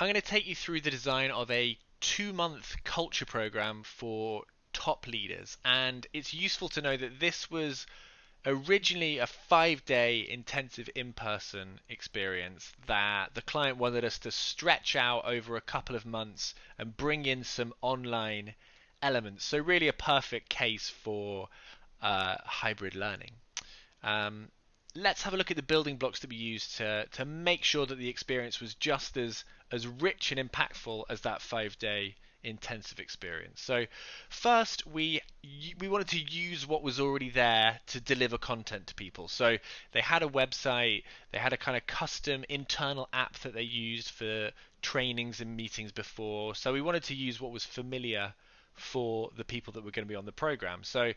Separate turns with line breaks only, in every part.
I'm going to take you through the design of a 2-month culture program for top leaders. And it's useful to know that this was originally a 5-day intensive in-person experience that the client wanted us to stretch out over a couple of months and bring in some online elements. So really a perfect case for hybrid learning. Um, let's have a look at the building blocks that we used to make sure that the experience was just as rich and impactful as that 5-day intensive experience. So first we wanted to use what was already there to deliver content to people. So they had a website, they had a kind of custom internal app that they used for trainings and meetings before. So we wanted to use what was familiar for the people that were going to be on the program. So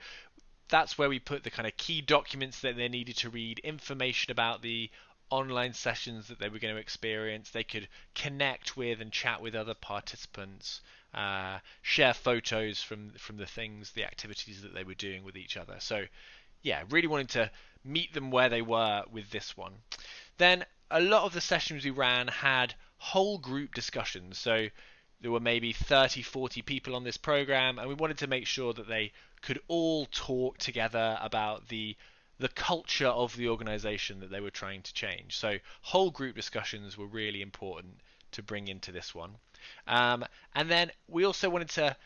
that's where we put the kind of key documents that they needed to read, information about the online sessions that they were going to experience. They could connect with and chat with other participants, share photos from the things, the activities that they were doing with each other. So yeah, really wanting to meet them where they were with this one. Then a lot of the sessions we ran had whole group discussions. So there were maybe 30, 40 people on this program, and we wanted to make sure that they could all talk together about the culture of the organization that they were trying to change. So whole group discussions were really important to bring into this one. And then we also wanted to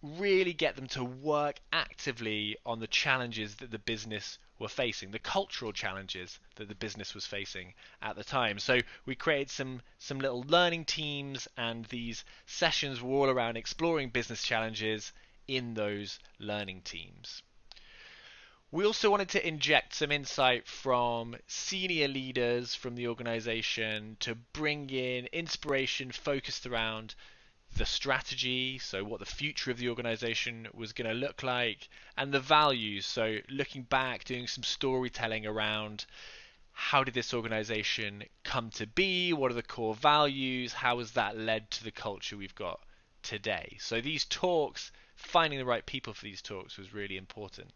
really get them to work actively on the challenges that the business were facing, the cultural challenges that the business was facing at the time. So we created some little learning teams, and these sessions were all around exploring business challenges in those learning teams. We also wanted to inject some insight from senior leaders from the organization to bring in inspiration focused around the strategy, so what the future of the organization was going to look like, and the values, so looking back, doing some storytelling around how did this organization come to be, what are the core values, how has that led to the culture we've got today. So these talks, finding the right people for these talks was really important.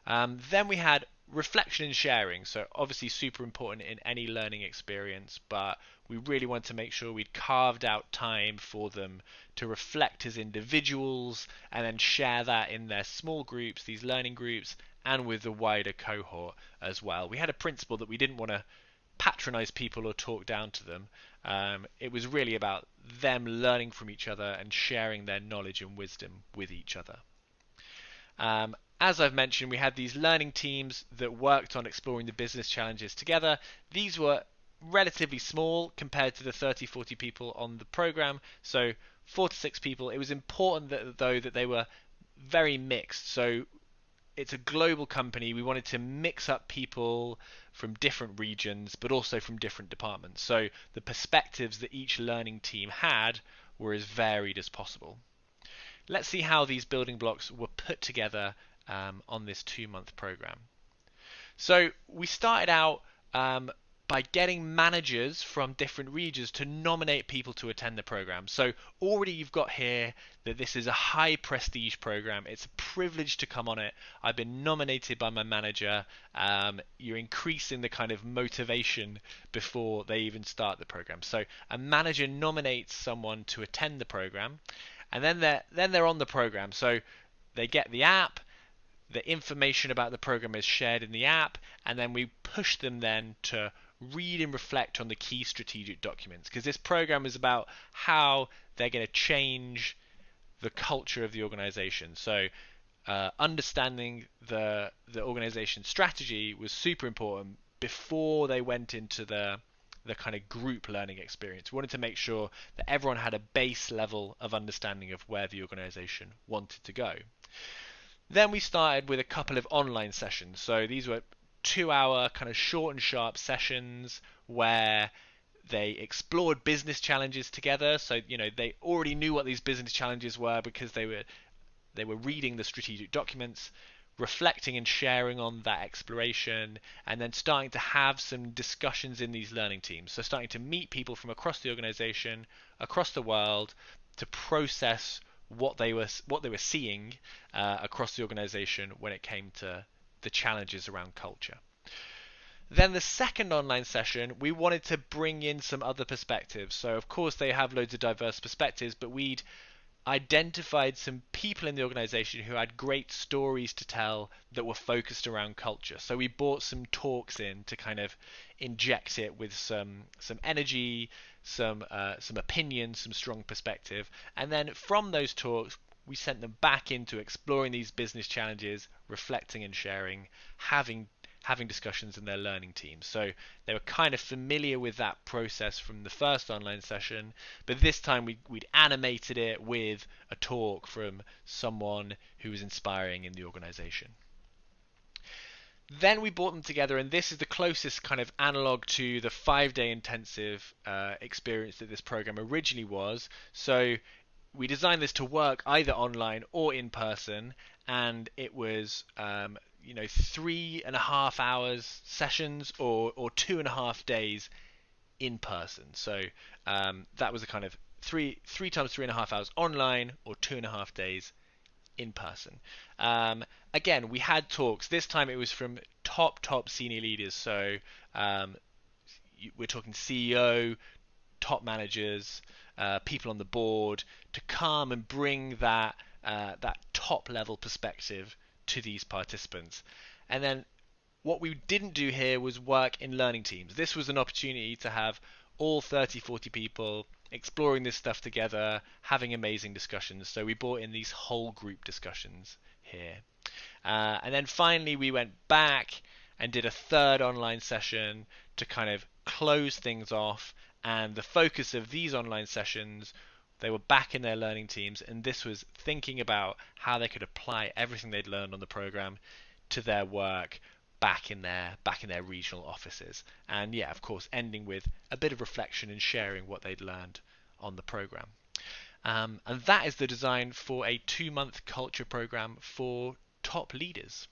Then we had reflection and sharing. So obviously super important in any learning experience, but we really wanted to make sure we'd carved out time for them to reflect as individuals and then share that in their small groups, these learning groups, and with the wider cohort as well. We had a principle that we didn't want to patronize people or talk down to them. It was really about them learning from each other and sharing their knowledge and wisdom with each other. As I've mentioned, we had these learning teams that worked on exploring the business challenges together. These were relatively small compared to the 30, 40 people on the program, so 4 to 6 people. It was important though that they were very mixed. So it's a global company. We wanted to mix up people from different regions, but also from different departments. So the perspectives that each learning team had were as varied as possible. Let's see how these building blocks were put together on this 2-month program. So we started out by getting managers from different regions to nominate people to attend the program. So already you've got here that this is a high prestige program. It's a privilege to come on it. I've been nominated by my manager. You're increasing the kind of motivation before they even start the program. So a manager nominates someone to attend the program, and then they're on the program. So they get the app, the information about the program is shared in the app, and then we push them then to read and reflect on the key strategic documents, because this program is about how they're going to change the culture of the organization. So understanding the organization's strategy was super important before they went into the kind of group learning experience. We wanted to make sure that everyone had a base level of understanding of where the organization wanted to go. Then we started with a couple of online sessions. So these were 2-hour kind of short and sharp sessions where they explored business challenges together. So they already knew what these business challenges were because they were reading the strategic documents, reflecting and sharing on that exploration, and then starting to have some discussions in these learning teams. So starting to meet people from across the organization, across the world, to process what they were seeing across the organization when it came to the challenges around culture. Then the second online session, we wanted to bring in some other perspectives. So of course they have loads of diverse perspectives, but we'd identified some people in the organization who had great stories to tell that were focused around culture. So we brought some talks in to kind of inject it with some energy, some opinion, some strong perspective, and then from those talks we sent them back into exploring these business challenges, reflecting and sharing, having discussions in their learning teams. So they were kind of familiar with that process from the first online session, but this time we'd animated it with a talk from someone who was inspiring in the organization. Then we brought them together, and this is the closest kind of analog to the 5 day intensive experience that this program originally was. So we designed this to work either online or in person, and it was 3.5 hours sessions or 2.5 days in person. So that was a kind of three times 3.5 hours online or 2.5 days in person. Um, Again, we had talks. This time it was from top senior leaders. So we're talking CEO, top managers, people on the board to come and bring that top level perspective to these participants. And then what we didn't do here was work in learning teams. This was an opportunity to have all 30, 40 people exploring this stuff together, having amazing discussions. So we brought in these whole group discussions here. And then finally, we went back and did a third online session to kind of close things off. And the focus of these online sessions, they were back in their learning teams, and this was thinking about how they could apply everything they'd learned on the program to their work back in their regional offices. And yeah, of course, ending with a bit of reflection and sharing what they'd learned on the program. And that is the design for a 2-month culture program for top leaders.